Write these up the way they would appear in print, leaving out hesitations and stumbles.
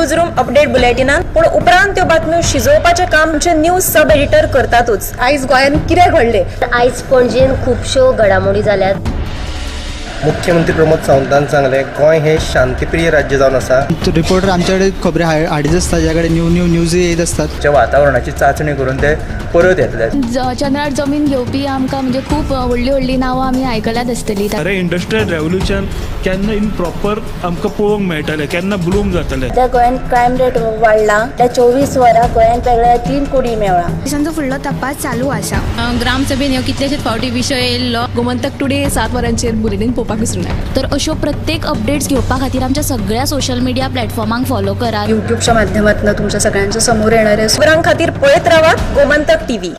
News room update बुलेटिनात पूण उपरांत त्यो बातम्यो शिजोवपाचें काम आमचे न्यूज सब एडिटर करतातूच। आयज गोंयान कितें घडलें? आयज पणजेन खुबश्यो घडामोडी जाल्यात। मुख्यमंत्री प्रमोद सावंतान सांगले गोंय हे शांतीप्रिय राज्य जावन आसा। रिपोर्टर आमचे कडेन खबरी हाडीत आसता, ज्या कडेन न्यू न्यूज येत असतात। जे वातावरणाची चाचणी करून ते परत येतले। चंद्रार जमीन घेवपी आमकां म्हणजे खूब व्हडली व्हडली नांवां आमी आयकल्यात आसतली। अरे इंडस्ट्रियल रेवल्युशन केन्ना इन प्रॉपर आमकां पळोवंक मेळटलें, केन्ना ब्लूम जातलें। त्या गोंयान क्रायम रेट वाडला। त्या 24 वरां गोंयान वेगळ्या 3 कोटी मेळ्ळा। देशांचो फुडलो तपास चालू आसा। ग्रामसभेन ह्यो कितलेशेच फावटी विशय येयल्लो। गोमंतक टुडे 7 वरांचेर बुलेटिन पळोवपाक विसरूं नाका। तर अश्यो प्रत्येक अपडेट्स घेवपा खातीर आमच्या सगळ्या सोशल मिडिया प्लॅटफॉर्मांक फॉलो करा। युट्यूबच्या माध्यमातून तुमच्या सगळ्यांच्या समोर येणारे खबरां खातीर पळयत रावात गोमंतक टीव्ही।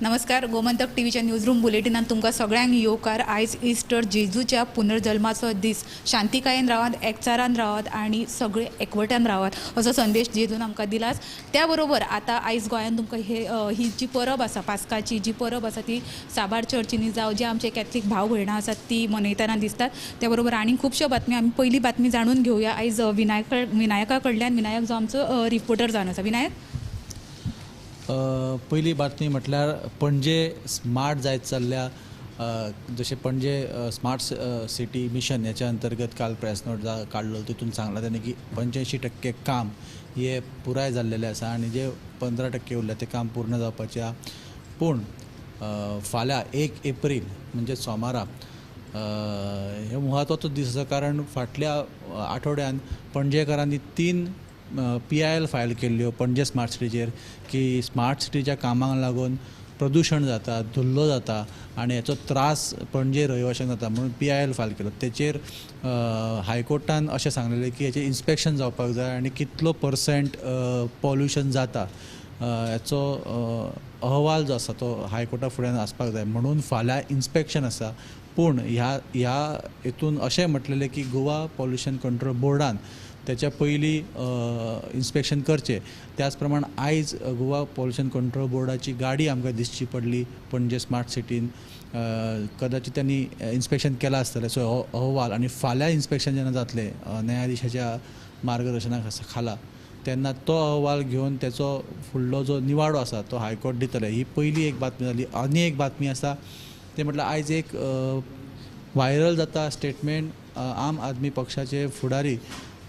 नमस्कार, गोमंतक टीव्हीच्या न्यूज रूम बुलेटिनात तुमकां सगळ्यांक येवकार। आयज इस्टर जेजूच्या पुनर्जल्माचो दीस। शांतीकायेन रावात, एकचारान रावात आणि सगळे एकवट्यान रावात असो संदेश जेजून आमकां दिलाच। त्या बरोबर आता आयज गोंयान तुमकां ही जी परब आसा, पास्काची जी परब आसा ती साबार चर्चींनी जावं जे आमचे कॅथलीक भाव भयणां आसात ती मनयतना दिसतात। त्या बरोबर आनी खुबश्यो बातम्यो आमी पयली बातमी जाणून घेवया आयज विनायका कडल्यान। विनायक जो आमचो रिपोर्टर जावन आसा। विनायक, पहिली बातमी म्हटल्यार पणजे स्मार्ट जायत चल्ल्या। जशें पणजे स्मार्ट सिटी मिशन याच्या अंतर्गत काल प्रेस नोट काडलो, तितून सांगला त्यांनी की 85% काम हे पुराय जाल्लेलें आसा आणि जे 15% उरल्या ते काम पूर्ण जावपाचें आसा। पूण फाल्यां 1 एप्रील म्हणजे सोमारा हे म्हत्वाचो दीस आसा, कारण फाटल्या आठवड्यान पणजेकारांनी 3 PIL फायल केल्ल्यो पणजे स्मार्ट सिटीचेर की स्मार्ट सिटीच्या कामाक लागून प्रदूषण जाता, धुल्लो जाता आणि याचो त्रास पणजे रहिवाशांक जाता म्हणून PIL फायल केलो। तेचेर हायकोर्टान अशें सांगलेलें की हेचें इन्स्पेक्शन जावपाक जाय आणि कितलो % पॉल्युशन जाता याचो अहवाल जो आसा तो हायकोर्टा फुड्यान आसपाक जाय म्हणून फाल्यां इन्स्पेक्शन आसा। पूण ह्या हितून अशें म्हटलेलें की गोवा पॉल्युशन कंट्रोल बोर्डान त्याच्या पयलीं इन्स्पेक्शन करचें। त्याच प्रमाण आयज गोवा पॉल्युशन कंट्रोल बोर्डाची गाडी आमकां दिसची पडली पणजे स्मार्ट सिटीन। कदाचित त्यांनी इन्स्पेक्शन केलां आसतलें सो अहवाल, आनी फाल्यां इन्स्पेक्शन जेन्ना जातलें न्यायाधीशाच्या मार्गदर्शना खाला तेन्ना तो अहवाल घेवन त्याचो फुडलो जो निवाडो आसा तो हायकोर्ट दितले। ही पयली एक बातमी जाली। आनी एक बातमी आसा ते म्हटल्यार आयज एक व्हायरल जाता स्टेटमेंट आम आदमी पक्षाचे फुडारी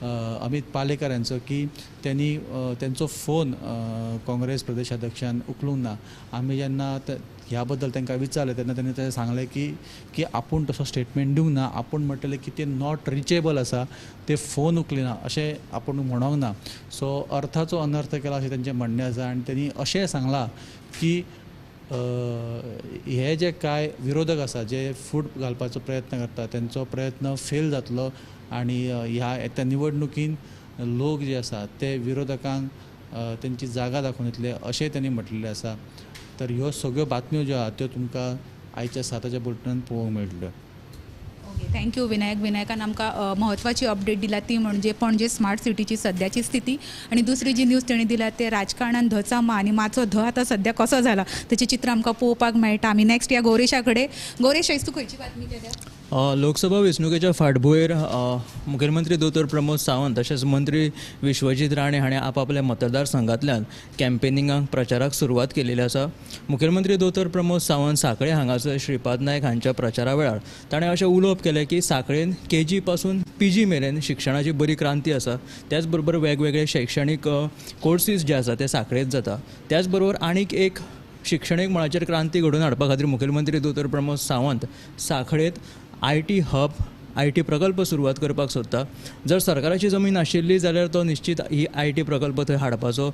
अमित पालेकर यांचो की त्यांनी त्यांचो फोन काँग्रेस प्रदेशाध्यक्षान उखलूंक ना। आमी जेन्ना ह्या बद्दल तांकां विचारलें तेन्ना तेणें तें सांगलें की आपूण तसो स्टेटमेंट दिवंक ना। आपूण म्हटलें की ते नॉट रिचेबल आसा, ते फोन उखलिना अशें आपूण म्हणोंक ना। सो अर्थाचो अनर्थ केला अशें तेंचें म्हणणें आसा। आनी त्यांनी अशें सांगलां की हे जे काय विरोधक आसा जे फूट घालपाचो प्रयत्न करता त्यांचो प्रयत्न फेल जातलो आणि ह्या येत्या निवडणुकीन लोक जे आसा ते विरोधकांक तेंची जागा दाखोवन दितले अशें त्यांनी म्हटलेलें आसा। तर ह्यो सगळ्यो बातम्यो ज्यो आसा त्यो तुमकां आयच्या 7च्या बुलेटिनांत पळोवंक मेळटल्यो। Okay, thank you Vinayak. विनायकान आमकां म्हत्वाची अपडेट दिला ती म्हणजे पणजे स्मार्ट सिटीची सद्याची स्थिती। आणि दुसरी जी न्यूज तेणी दिल्या ते राजकारणान धचा मा आणि माचो ध आता सध्या कसो जाला तेचें चित्र आमकां पळोवपाक मेळटा। आमी नेक्स्ट या गौरेशा कडेन। गौरेश, आयज तूं खंयची बातमी केल्या? लोकसभा वेंचणुकेच्या फाटभुंयेर मुखेलमंत्री दोतोर प्रमोद सावंत तशेंच मंत्री विश्वजीत राणे हाणें आपापल्या मतदारसंघांतल्यान कॅम्पेनिंगाक प्रचाराक सुरवात केलेली आसा। मुखेलमंत्री दोतोर प्रमोद सावंत सांखळे हांगासर श्रीपाद नायक हांच्या प्रचारा वेळार ताणें अशें उलोवप केलें की सांखळेन KG पासून PG मेरेन शिक्षणाची बरी क्रांती आसा। त्याच बरोबर वेगवेगळे शैक्षणीक कोर्सीस जे आसा ते सांखळेंत जाता। त्याच बरोबर आनीक एक शिक्षणीक मळाचेर क्रांती घडोवन हाडपा खातीर मुखेलमंत्री दोतोर प्रमोद सावंत सांखळेंत IT हब IT प्रकल्प सुरवात करपाक सोदता। जर सरकाराची जमीन आशिल्ली जाल्यार तो निश्चित ही IT प्रकल्प थंय हाडपाचो,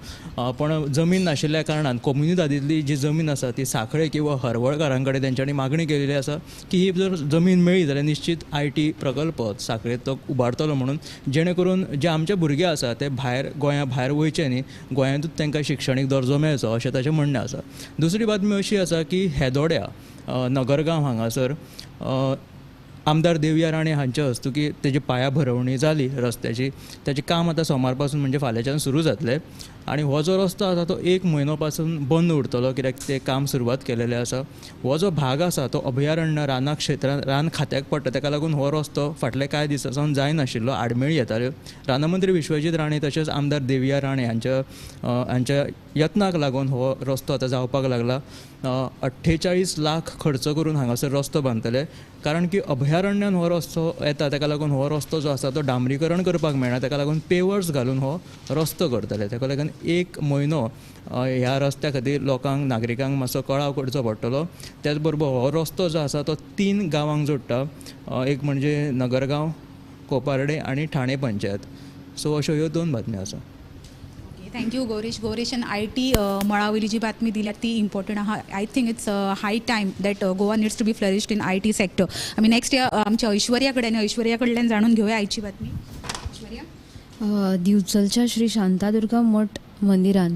पण जमीन नाशिल्ल्या कारणान कोम्युनिदादींतली जी जमीन आसा ती सांखळे किंवा हरवळकारां कडेन तेंच्यांनी मागणी केलेली आसा की ही जर जमीन मेळ्ळी जाल्यार निश्चित IT प्रकल्प सांखळेंत तो उबारतलो म्हणून, जेणे करून जे आमचे भुरगे आसा ते भायर गोंया भायर वयचे न्ही, गोंयांतूच तांकां शिक्षणीक दर्जो मेळचो अशें ताचें म्हणणें आसा। दुसरी बातमी अशी आसा की हेदोड्या नगरगांव हांगासर आमदार देवया राणे हांच्या हस्तुकी तेजी पायाभरवणी जाली रस्त्याची। त्याचें काम आतां सोमार पासून म्हणजे फाल्यांच्यान सुरू जातलें आनी हो जो रस्तो आसा तो 1 म्हयनो पासून बंद उरतलो कित्याक ते काम सुरवात केलेलें आसा. हो जो भाग आसा तो अभयारण्य राना क्षेत्रांत रान खात्याक पडटा, ताका लागून हो रस्तो फाटले कांय दिसा सावन जायनाशिल्लो, आडमेळी येताल्यो. रानमंत्री विश्वजीत राणे तशेंच आमदार देविया राणे हांच्या यत्नाक लागून हो रस्तो आतां जावपाक लागला. 48 लाख खर्च करून हांगासर रस्तो बांदतले, कारण की अभयारण्यान हो रस्तो येता ताका लागून हो रस्तो जो आसा तो डांबरीकरण करपाक मेळना, ताका लागून पेवर्स घालून हो रस्तो करतले. ताका लागून 1 म्हयनो ह्या रस्त्या खातीर लोकांक नागरिकांक मातसो कळाव करचो पडटलो. त्याच बरोबर हो रस्तो जो आसा तो 3 गांवांक जोडटा, एक म्हणजे नगरगांव, कोपारडे आनी ठाणे पंचायत. सो अश्यो ह्यो 2 बातम्यो आसा. थँक्यू गौरीश आणि IT मळावयली जी बातमी दिल्या ती इम्पॉर्टंट आहा. I think it's high time that Goa needs to be flourished in IT sector. आम्ही नेक्स्ट आमच्या ऐश्वर्या कडल्यान जाणून घेऊया आयची बातमी. ऐश्वर्या, दिवचलच्या श्री शांतादुर्गा मठ मंदिरान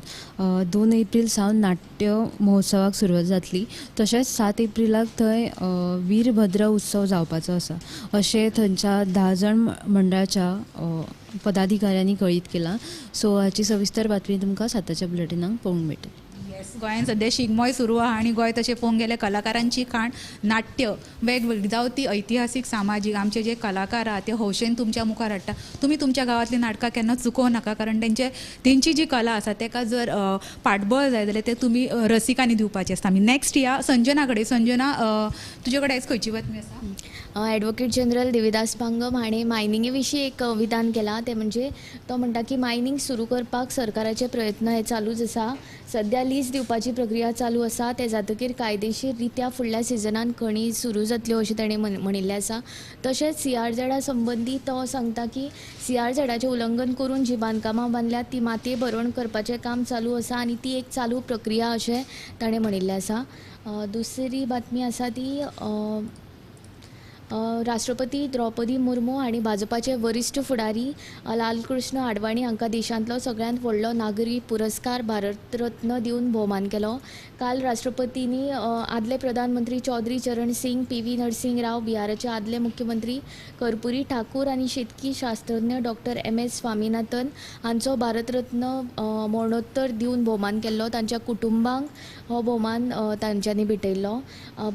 2 एप्रील सावन नाट्य महोत्सवाक सुरवात जातली. तशेंच 7 एप्रिलाक थंय वीरभद्र उत्सव जावपाचो आसा अशें थंयच्या 10 जण मंडळाच्या पदाधिकाऱ्यांनी कळीत केलां. सो हाची सविस्तर बातमी तुमकां साताच्या बुलेटिनाक पळोवंक मेळटली. येस, गोंयांत सध्या शिगमोय सुरू आहा आनी गोंय तशें पळोवंक गेल्यार कलाकारांची खाण, नाट्य वेगवेगळी जावं ती ऐतिहासीक सामाजीक आमचे जे कलाकार आहा ते हौशेन तुमच्या मुखार हाडटा. तुमी तुमच्या गांवांतली नाटकां केन्ना चुकोवं नाका, कारण तेंची जी कला आसा ताका जर पाठबळ जाय जाल्यार ते तुमी रसिकांनी दिवपाचें आसता. आमी नेक्स्ट या संजना कडेन. संजना, तुजे कडेन आयज खंयची बातमी आसा? ॲडव्होकेट जनरल देविदास पांगम हाणें मायनिंगे विशीं एक विधान केलां. ते म्हणजे तो म्हणटा की मायनिंग सुरू करपाक सरकाराचे प्रयत्न हे चालूच आसा. सध्या लीज दिवपाची प्रक्रिया चालू आसा. ते जातकीर कायदेशीर रित्या फुडल्या सिजनान खणी सुरू जातल्यो अशें ताणें म्हणिल्लें आसा. तशेंच CRZ संबंदी तो सांगता की CRZचें उल्लंघन करून जी बांदकामां बांदल्यात ती मातये भरवण करपाचें काम चालू आसा आनी ती एक चालू प्रक्रिया अशें ताणें म्हणिल्लें आसा. दुसरी बातमी आसा ती राष्ट्रपती द्रौपदी मुर्मू आणि भाजपाचे वरिष्ठ फुडारी लालकृष्ण आडवाणी हांकां देशांतलो सगळ्यांत व्हडलो नागरी पुरस्कार भारतरत्न दिवन भोवमान केलो. काल राष्ट्रपतींनी आदले प्रधानमंत्री चौधरी चरण सिंग, PV नरसिंह राव, बिहाराचे आदले मुख्यमंत्री कर्पुरी ठाकूर आणि शेतकी शास्त्रज्ञ डॉक्टर MS स्वामीनाथन हांचो भारतरत्न मरणोत्तर दिवन भोवमान केल्लो. तांच्या कुटुंबांक हो भोवमान तांच्यांनी भेटयल्लो.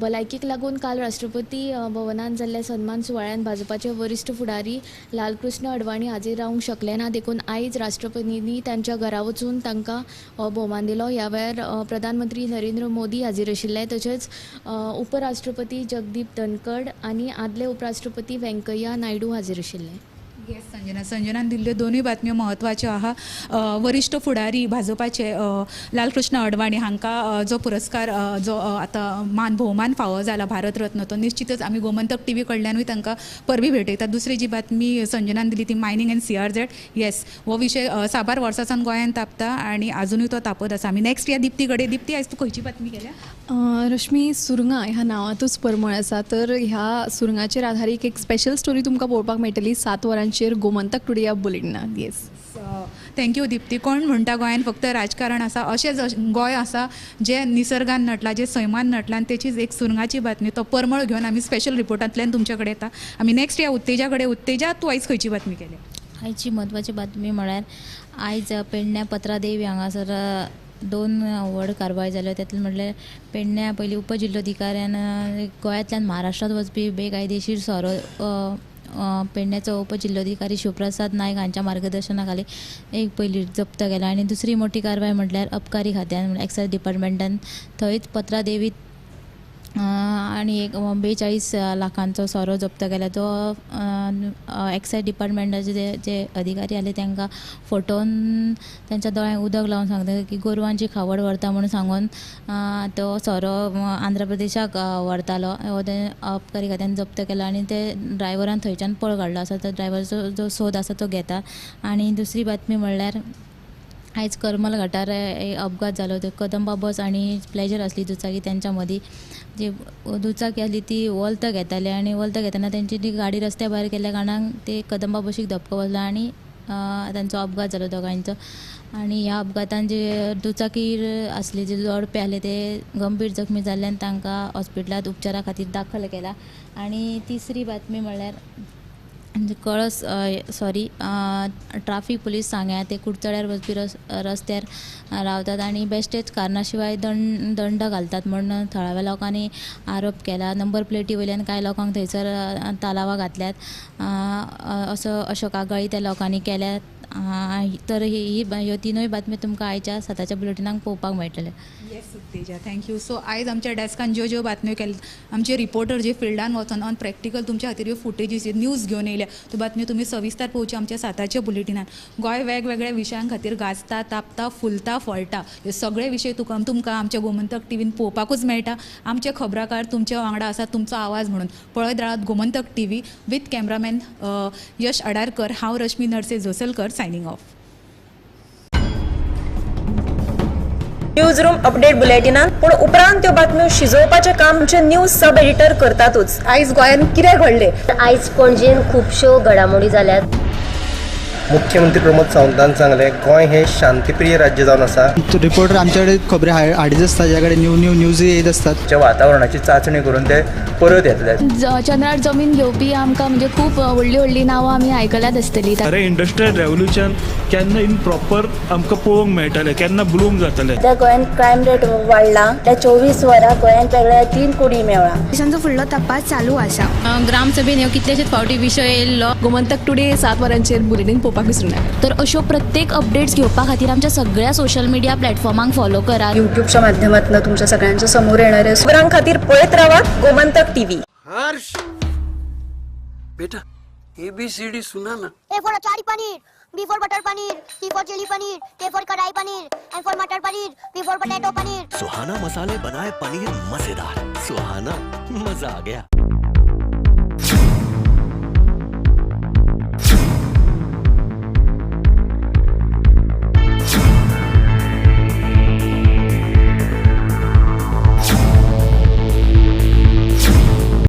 भलायकेक लागून काल राष्ट्रपती भवनांत जाल्ल्या सन्मान सुवाळ्यान भाजपाचे वरिष्ठ फुडारी लालकृष्ण अडवाणी हाजीर रावंक शकले ना. देखून आयज राष्ट्रपतींनी तांच्या घरा वचून तांकां हो भोवमान दिलो. ह्या वेळार प्रधानमंत्री नरेंद्र मोदी हाजीर आशिल्ले. तशेंच उपराष्ट्रपती जगदीप धनखड आनी आदले उपराष्ट्रपती व्यंकय्या नायडू हाजीर आशिल्ले. येस, संजनान दिल्ल्यो दोनूय बातम्यो म्हत्वाच्यो आहा. वरिष्ठ फुडारी भाजपाचे लालकृष्ण अडवाणी हांकां जो पुरस्कार जो आतां भोवमान फावो जाला भारतरत्न, तो निश्चितच आमी गोमंतक TV कडल्यानूय तांकां परबी भेटयतात. दुसरी जी बातमी संजनान दिली ती मायनिंग एंड CRZ. येस, हो विशय साबार वर्सां सावन गोंयांत तापता आनी आजुनूय तो तापत आसा. आमी नेक्स्ट या दिप्ती कडेन. दिप्ती, आयज तूं खंयची बातमी केल्या? रश्मी, सुरंगां ह्या नांवांतूच परमळ आसा. तर ह्या सुरंगाचेर आधारीत एक स्पेशल स्टोरी तुमकां पळोवपाक मेळटली 7 वरांचेर गोमंतक टुडे ह्या बुलेटिनांत. Yes, thank you Dipti. कोण म्हणटा गोंयांत फक्त राजकारण आसा? अशेंच गोंय आसा जे निसर्गान नटलां, जे सैमान नटलां, तेचीच एक सुरंगाची बातमी. तो परमळ घेवन आमी स्पेशल रिपोर्टांतल्यान तुमचे कडेन येता. आमी नेक्स्ट या उत्तेजा कडेन. उत्तेजा, तूं आयज खंयची बातमी केल्या? आयची म्हत्वाची बातमी म्हळ्यार आयज पेडण्या पत्रादेवी हांगासर 2 व्हड कारवाय जाल्यो. तातूंत म्हणल्यार पेडण्या पयलीं उपजिल्लोधिकाऱ्यान गोंयांतल्यान महाराष्ट्रांत वचपी बेकायदेशीर सोरो पेडण्याचो उपजिल्लोधिकारी शिवप्रसाद नायक हांच्या मार्गदर्शना खाली एक पयली जप्त केला. आनी दुसरी मोठी कारवाय म्हटल्यार अबकारी खात्यान एक्सायज डिपार्टमेंटान थंयच पत्रादेवीत आनी एक 42 लाखांचो सोरो जप्त केला. तो एक्सायज डिपार्टमेंटाचे जे अधिकारी आले तांकां फटोवन तांच्या दोळ्यांक उदक लावन सांगता की गोरवांची खावड व्हरता म्हणून सांगून तो सोरो आंध्र प्रदेशाक व्हरतालो. हो ते अबकारी खात्यान जप्त केला आनी ते ड्रायव्हरान थंयच्यान पळ काडलो आसा. तो ड्रायव्हराचो जो सोद आसा तो घेता. आनी दुसरी बातमी म्हणल्यार आयज करमल घाटार अपघात जालो. ते कदंबा बस आनी प्लेजर आसली दुचाकी, त्यांच्या मदीं जी दुचाकी आसली ती वल्त घेताले आनी वल्त घेतना तेंची ती गाडी रस्त्या भायर केल्ल्या कारणान ते कदंबा बशीक धपको बसलो आनी तांचो अपघात जालो दोगांयचो. आनी ह्या अपघातान जे दुचाकीर आसले जे जोडपे आसले ते गंभीर जखमी जाल्ल्यान तांकां हॉस्पिटलांत उपचारा खातीर दाखल केला. आनी तिसरी बातमी म्हणल्यार कळस ट्राफीक पुलीस सांग्या ते कुडचड्यार वचपी रस्त्यार रावतात आणि बेश्टेच कारणा शिवाय दंड घालतात म्हणून थळाव्या लोकांनी आरोप केला. नंबर प्लेटी वयल्यान कांय लोकांक थंयसर तालावा घातल्यात असो अशोक कागाळी त्या लोकांनी केल्यात. तर ह्यो तिनूय बातम्यो तुमकां आयच्या 7च्या बुलेटिनाक पळोवपाक मेळटले. Yes उत्तेजा, thank you. सो आयज आमच्या डेस्कान ज्यो बातम्यो केल्या आमचे रिपोर्टर जे फिल्डान वचून ऑन प्रॅक्टिकल तुमच्या खातीर ह्यो फुटेजीस न्यूज घेवन येयल्या त्यो बातम्यो तुमी सविस्तर पळोवच्यो आमच्या 7च्या बुलेटिनान. गोंय वेगवेगळ्या विशयां खातीर गाजता, तापता, फुलता, फळटा हे सगळे विशय तुमकां आमच्या गोमंतक टीव्हीन पळोवपाकूच मेळटा. आमचे खबराकार तुमच्या वांगडा आसात तुमचो आवाज म्हणून. पळयत रावात Gomantak TV with cameraman Yash Adarkar. हांव Rashmi Narse Josalkar signing off. Newsroom update बुलेटिनान पूण उपरांत त्यो बातम्यो शिजोवपाचें काम आमचे न्यूज सब एडिटर करतातूच. आयज गोंयान कितें घडलें? आयज पणजेन खुबश्यो घडामोडी जाल्यात. मुख्यमंत्री प्रमोद सावंतान सांगलें गोंय हें शांतीप्रिय राज्य जावन आसा. रिपोर्टर आमच्याकडे खबरी हाडीत आसता ज्या कडेन न्यूज येत असतात. वातावरणाची चाचणी करून ते परत येतले. चंद्रार जमीन घेवपी आमकां म्हणजे खूब व्हडली नांवां आमी आयकल्यात आसतली. अरे इंडस्ट्रियल रेव्होल्युशन केन्ना इन प्रॉपर आमकां पळोवंक मेळटलें, केन्ना ब्लूम जातलें. त्या गोंयान क्रायम रेट वाडला. त्या 24 वरां गोंयान वेगळ्या 3 कुडी मेळ्ळा. देशांचो फुडलो तपास चालू आसा. ग्रामसभेन ह्यो कितलेशेच फावटी विशय येयल्लो. गोमंतक टुडे 7 वरांचेर बुलेटिन पळोवपाक विसरूं नाका. तर अश्यो प्रत्येक अपडेट्स घेवपा खातीर आमच्या सगळ्या सोशल मिडिया प्लॅटफॉर्मांक फॉलो करात. युट्यूबच्या माध्यमातून तुमच्या सगळ्यांच्या समोर येणारे खबरां खातीर पळयत रावात गोमंतक टीव्ही. हर्ष बेटा ABCD सुना ना. A for achari paneer, B for butter paneer, C for chili paneer, K for kadai paneer, M for matar paneer, P for potato paneer. Suhana मसाले बनाए पनीर मजेदार. सुहाना मजा आ गया.